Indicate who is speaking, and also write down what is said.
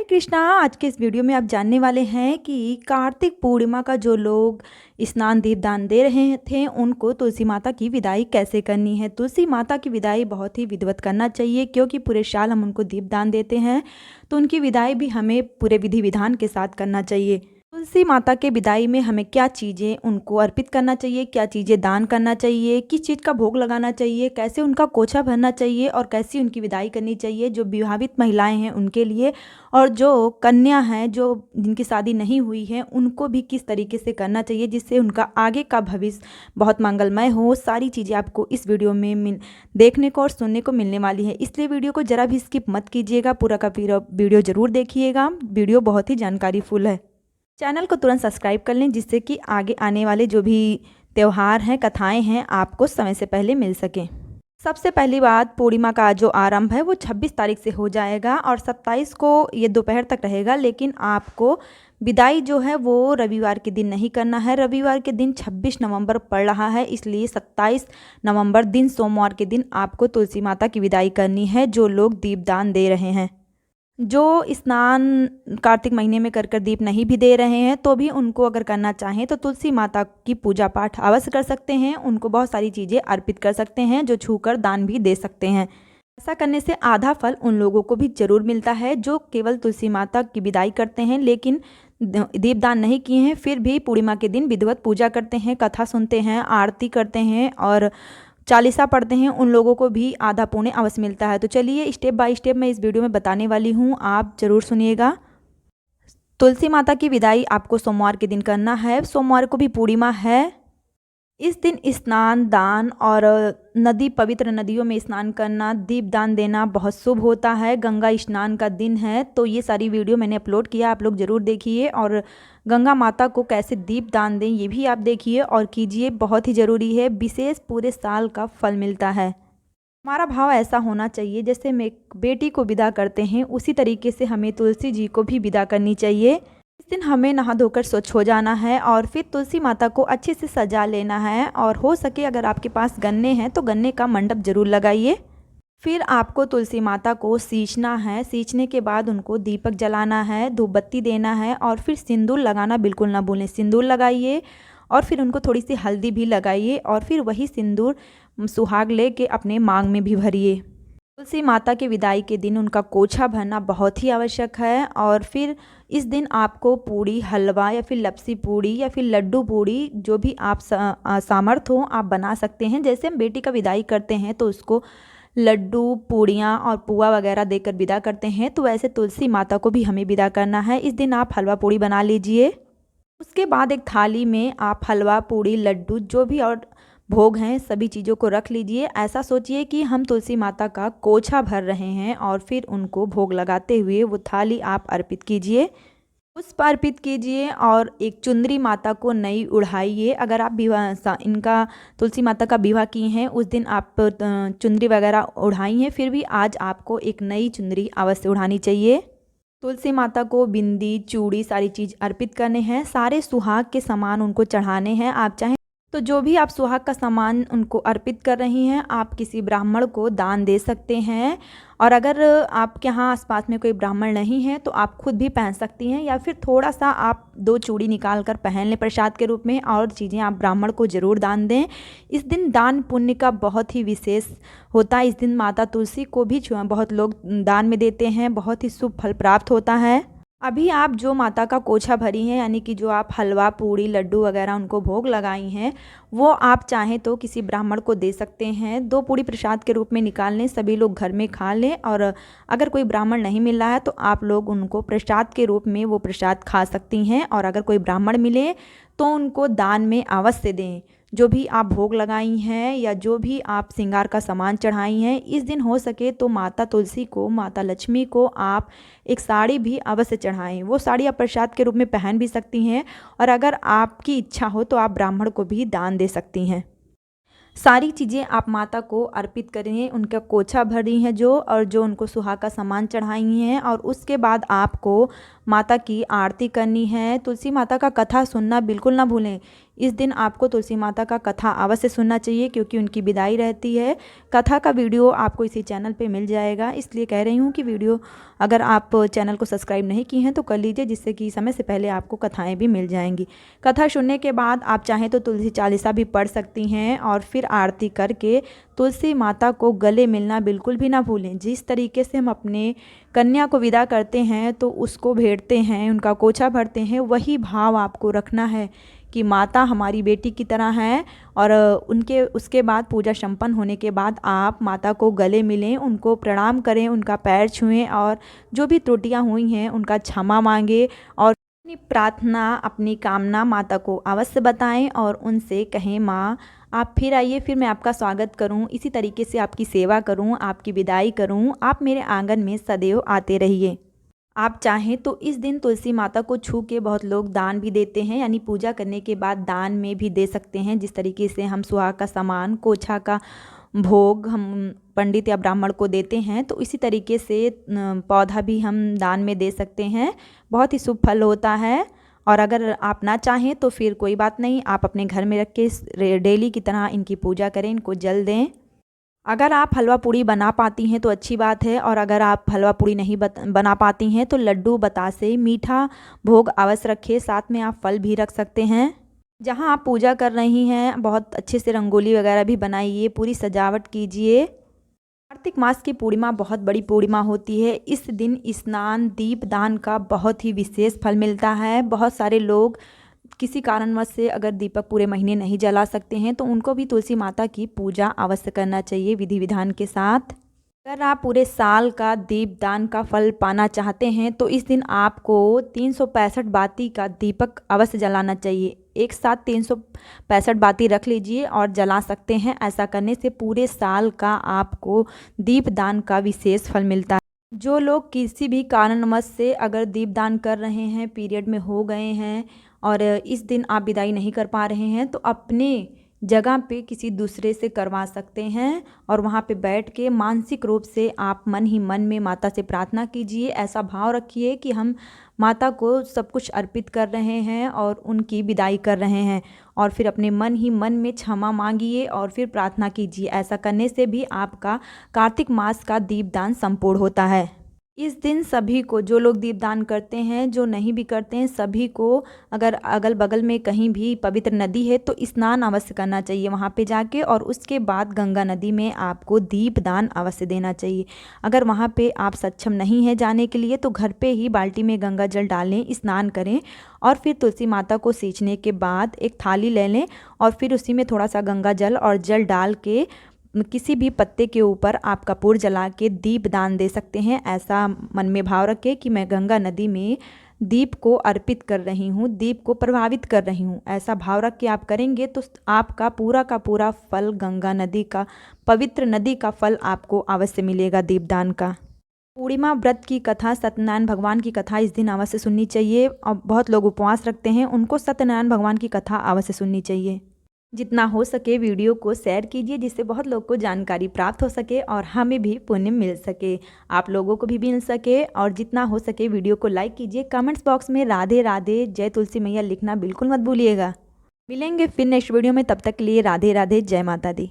Speaker 1: कृष्णा। आज के इस वीडियो में आप जानने वाले हैं कि कार्तिक पूर्णिमा का जो लोग स्नान दीपदान दे रहे थे उनको तुलसी माता की विदाई कैसे करनी है। तुलसी माता की विदाई बहुत ही विधिवत करना चाहिए, क्योंकि पूरे साल हम उनको दीपदान देते हैं, तो उनकी विदाई भी हमें पूरे विधि विधान के साथ करना चाहिए। तुलसी माता के विदाई में हमें क्या चीज़ें उनको अर्पित करना चाहिए, क्या चीज़ें दान करना चाहिए, किस चीज़ का भोग लगाना चाहिए, कैसे उनका कोछा भरना चाहिए और कैसी उनकी विदाई करनी चाहिए। जो विवाहित महिलाएं हैं उनके लिए, और जो कन्या हैं जो जिनकी शादी नहीं हुई है उनको भी किस तरीके से करना चाहिए जिससे उनका आगे का भविष्य बहुत मंगलमय हो। सारी चीज़ें आपको इस वीडियो में देखने को और सुनने को मिलने वाली है, इसलिए वीडियो को ज़रा भी स्किप मत कीजिएगा, पूरा का पूरा वीडियो ज़रूर देखिएगा। वीडियो बहुत ही जानकारीफुल है। चैनल को तुरंत सब्सक्राइब कर लें जिससे कि आगे आने वाले जो भी त्यौहार हैं, कथाएं हैं, आपको समय से पहले मिल सकें। सबसे पहली बात, पूर्णिमा का जो आरंभ है वो 26 तारीख से हो जाएगा और 27 को ये दोपहर तक रहेगा, लेकिन आपको विदाई जो है वो रविवार के दिन नहीं करना है। रविवार के दिन 26 नवंबर पड़ रहा है, इसलिए 27 नवंबर दिन सोमवार के दिन आपको तुलसी माता की विदाई करनी है। जो लोग दीपदान दे रहे हैं, जो स्नान कार्तिक महीने में कर दीप नहीं भी दे रहे हैं, तो भी उनको अगर करना चाहें तो तुलसी माता की पूजा पाठ अवश्य कर सकते हैं। उनको बहुत सारी चीज़ें अर्पित कर सकते हैं, जो छूकर दान भी दे सकते हैं। ऐसा करने से आधा फल उन लोगों को भी ज़रूर मिलता है जो केवल तुलसी माता की विदाई करते हैं लेकिन दीपदान नहीं किए हैं, फिर भी पूर्णिमा के दिन विधिवत पूजा करते हैं, कथा सुनते हैं, आरती करते हैं और चालीसा पढ़ते हैं। उन लोगों को भी आधा पुण्य अवश्य मिलता है। तो चलिए स्टेप बाय स्टेप मैं इस वीडियो में बताने वाली हूँ, आप ज़रूर सुनिएगा। तुलसी माता की विदाई आपको सोमवार के दिन करना है। सोमवार को भी पूर्णिमा है। इस दिन स्नान दान और पवित्र नदियों में स्नान करना, दीपदान देना बहुत शुभ होता है। गंगा स्नान का दिन है, तो ये सारी वीडियो मैंने अपलोड किया, आप लोग ज़रूर देखिए। और गंगा माता को कैसे दीपदान दें ये भी आप देखिए और कीजिए, बहुत ही ज़रूरी है। विशेष पूरे साल का फल मिलता है। हमारा भाव ऐसा होना चाहिए, जैसे हम एक बेटी को विदा करते हैं उसी तरीके से हमें तुलसी जी को भी विदा करनी चाहिए। इस दिन हमें नहा धोकर स्वच्छ हो जाना है और फिर तुलसी माता को अच्छे से सजा लेना है। और हो सके अगर आपके पास गन्ने हैं तो गन्ने का मंडप ज़रूर लगाइए। फिर आपको तुलसी माता को सींचना है। सींचने के बाद उनको दीपक जलाना है, धूप बत्ती देना है और फिर सिंदूर लगाना बिल्कुल ना भूलें। सिंदूर लगाइए और फिर उनको थोड़ी सी हल्दी भी लगाइए और फिर वही सिंदूर सुहाग लेके अपने मांग में भी भरिए। तुलसी माता के विदाई के दिन उनका कोछा भरना बहुत ही आवश्यक है। और फिर इस दिन आपको पूड़ी, हलवा या फिर लपसी पूड़ी या फिर लड्डू पूड़ी, जो भी आप सामर्थ हो आप बना सकते हैं। जैसे हम बेटी का विदाई करते हैं तो उसको लड्डू, पूड़ियाँ और पुआ वगैरह देकर विदा करते हैं, तो वैसे तुलसी माता को भी हमें विदा करना है। इस दिन आप हलवा पूड़ी बना लीजिए। उसके बाद एक थाली में आप हलवा, पूड़ी, लड्डू जो भी और भोग हैं सभी चीज़ों को रख लीजिए। ऐसा सोचिए कि हम तुलसी माता का कोछा भर रहे हैं और फिर उनको भोग लगाते हुए वो थाली आप अर्पित कीजिए, पुष्प अर्पित कीजिए और एक चुंदरी माता को नई उड़ाइए। अगर आप विवाह इनका तुलसी माता का विवाह किए हैं उस दिन आप चुंदरी वगैरह उड़ाई हैं, फिर भी आज आपको एक नई चुंदरी अवश्य उड़ानी चाहिए। तुलसी माता को बिंदी, चूड़ी सारी चीज़ अर्पित करने हैं। सारे सुहाग के सामान उनको चढ़ाने हैं। आप चाहें तो जो भी आप सुहाग का सामान उनको अर्पित कर रही हैं आप किसी ब्राह्मण को दान दे सकते हैं। और अगर आपके यहाँ आसपास में कोई ब्राह्मण नहीं है तो आप खुद भी पहन सकती हैं, या फिर थोड़ा सा आप 2 चूड़ी निकाल कर पहन लें प्रसाद के रूप में, और चीज़ें आप ब्राह्मण को ज़रूर दान दें। इस दिन दान पुण्य का बहुत ही विशेष होता है। इस दिन माता तुलसी को भी बहुत लोग दान में देते हैं, बहुत ही शुभ फल प्राप्त होता है। अभी आप जो माता का कोछा भरी हैं, यानी कि जो आप हलवा, पूड़ी, लड्डू वगैरह उनको भोग लगाई हैं, वो आप चाहें तो किसी ब्राह्मण को दे सकते हैं। 2 पूड़ी प्रसाद के रूप में निकाल लें, सभी लोग घर में खा लें। और अगर कोई ब्राह्मण नहीं मिल रहा है तो आप लोग उनको प्रसाद के रूप में वो प्रसाद खा सकती हैं। और अगर कोई ब्राह्मण मिले तो उनको दान में अवश्य दें। जो भी आप भोग लगाई हैं या जो भी आप श्रृंगार का सामान चढ़ाई हैं, इस दिन हो सके तो माता तुलसी को, माता लक्ष्मी को आप एक साड़ी भी अवश्य चढ़ाएं। वो साड़ी आप प्रसाद के रूप में पहन भी सकती हैं और अगर आपकी इच्छा हो तो आप ब्राह्मण को भी दान दे सकती हैं। सारी चीज़ें आप माता को अर्पित करें, उनका कोछा भरी हैं जो, और जो उनको सुहाग का सामान चढ़ाई हैं। और उसके बाद आपको माता की आरती करनी है। तुलसी माता का कथा सुनना बिल्कुल ना भूलें। इस दिन आपको तुलसी माता का कथा अवश्य सुनना चाहिए क्योंकि उनकी विदाई रहती है। कथा का वीडियो आपको इसी चैनल पे मिल जाएगा, इसलिए कह रही हूँ कि वीडियो अगर आप चैनल को सब्सक्राइब नहीं की हैं तो कर लीजिए, जिससे कि समय से पहले आपको कथाएँ भी मिल जाएंगी। कथा सुनने के बाद आप चाहें तो तुलसी चालीसा भी पढ़ सकती हैं और फिर आरती करके तुलसी माता को गले मिलना बिल्कुल भी ना भूलें। जिस तरीके से हम अपने कन्या को विदा करते हैं तो उसको भेंटते हैं, उनका कोछा भरते हैं, वही भाव आपको रखना है कि माता हमारी बेटी की तरह हैं। और उसके बाद पूजा संपन्न होने के बाद आप माता को गले मिलें, उनको प्रणाम करें, उनका पैर छुएं और जो भी त्रुटियां हुई हैं उनका क्षमा मांगें और अपनी प्रार्थना, अपनी कामना माता को अवश्य बताएं और उनसे कहें, माँ आप फिर आइए, फिर मैं आपका स्वागत करूं, इसी तरीके से आपकी सेवा करूं, आपकी विदाई करूं, आप मेरे आंगन में सदैव आते रहिए। आप चाहें तो इस दिन तुलसी माता को छू के बहुत लोग दान भी देते हैं, यानी पूजा करने के बाद दान में भी दे सकते हैं। जिस तरीके से हम सुहाग का सामान, कोछा का भोग हम पंडित या ब्राह्मण को देते हैं, तो इसी तरीके से पौधा भी हम दान में दे सकते हैं। बहुत ही शुभ फल होता है। और अगर आप ना चाहें तो फिर कोई बात नहीं, आप अपने घर में रख के डेली की तरह इनकी पूजा करें, इनको जल दें। अगर आप हलवा पूड़ी बना पाती हैं तो अच्छी बात है, और अगर आप हलवा पूड़ी नहीं बना पाती हैं तो लड्डू, बतासे, मीठा भोग अवश्य रखें। साथ में आप फल भी रख सकते हैं। जहां आप पूजा कर रही हैं बहुत अच्छे से रंगोली वगैरह भी बनाइए, पूरी सजावट कीजिए। कार्तिक मास की पूर्णिमा बहुत बड़ी पूर्णिमा होती है। इस दिन स्नान, दीप दान का बहुत ही विशेष फल मिलता है। बहुत सारे लोग किसी कारणवश से अगर दीपक पूरे महीने नहीं जला सकते हैं तो उनको भी तुलसी माता की पूजा अवश्य करना चाहिए विधि विधान के साथ। अगर आप पूरे साल का दीपदान का फल पाना चाहते हैं तो इस दिन आपको 365 बाती का दीपक अवश्य जलाना चाहिए। एक साथ 365 बाती रख लीजिए और जला सकते हैं। ऐसा करने से पूरे साल का आपको दीपदान का विशेष फल मिलता है। जो लोग किसी भी कारणवश से अगर दीपदान कर रहे हैं, पीरियड में हो गए हैं और इस दिन आप विदाई नहीं कर पा रहे हैं तो अपने जगह पे किसी दूसरे से करवा सकते हैं और वहाँ पे बैठ के मानसिक रूप से आप मन ही मन में माता से प्रार्थना कीजिए। ऐसा भाव रखिए कि हम माता को सब कुछ अर्पित कर रहे हैं और उनकी विदाई कर रहे हैं, और फिर अपने मन ही मन में क्षमा मांगिए और फिर प्रार्थना कीजिए। ऐसा करने से भी आपका कार्तिक मास का दीपदान संपूर्ण होता है। इस दिन सभी को, जो लोग दीपदान करते हैं, जो नहीं भी करते हैं, सभी को अगर अगल बगल में कहीं भी पवित्र नदी है तो स्नान अवश्य करना चाहिए वहाँ पे जाके, और उसके बाद गंगा नदी में आपको दीपदान अवश्य देना चाहिए। अगर वहाँ पे आप सक्षम नहीं है जाने के लिए तो घर पे ही बाल्टी में गंगा जल डालें, स्नान करें और फिर तुलसी माता को सींचने के बाद एक थाली ले लें और फिर उसी में थोड़ा सा गंगा जल और जल डाल के किसी भी पत्ते के ऊपर आप कपूर जला के दीप दान दे सकते हैं। ऐसा मन में भाव रखें कि मैं गंगा नदी में दीप को अर्पित कर रही हूँ, दीप को प्रभावित कर रही हूँ। ऐसा भाव रख के आप करेंगे तो आपका पूरा का पूरा फल, गंगा नदी का, पवित्र नदी का फल आपको अवश्य मिलेगा दीपदान का। पूर्णिमा व्रत की कथा, सत्यनारायण भगवान की कथा इस दिन अवश्य सुननी चाहिए। और बहुत लोग उपवास रखते हैं, उनको सत्यनारायण भगवान की कथा अवश्य सुननी चाहिए। जितना हो सके वीडियो को शेयर कीजिए जिससे बहुत लोग को जानकारी प्राप्त हो सके और हमें भी पुण्य मिल सके, आप लोगों को भी मिल सके। और जितना हो सके वीडियो को लाइक कीजिए। कमेंट्स बॉक्स में राधे राधे, जय तुलसी मैया लिखना बिल्कुल मत भूलिएगा। मिलेंगे फिर नेक्स्ट वीडियो में, तब तक के लिए राधे राधे, जय माता दी।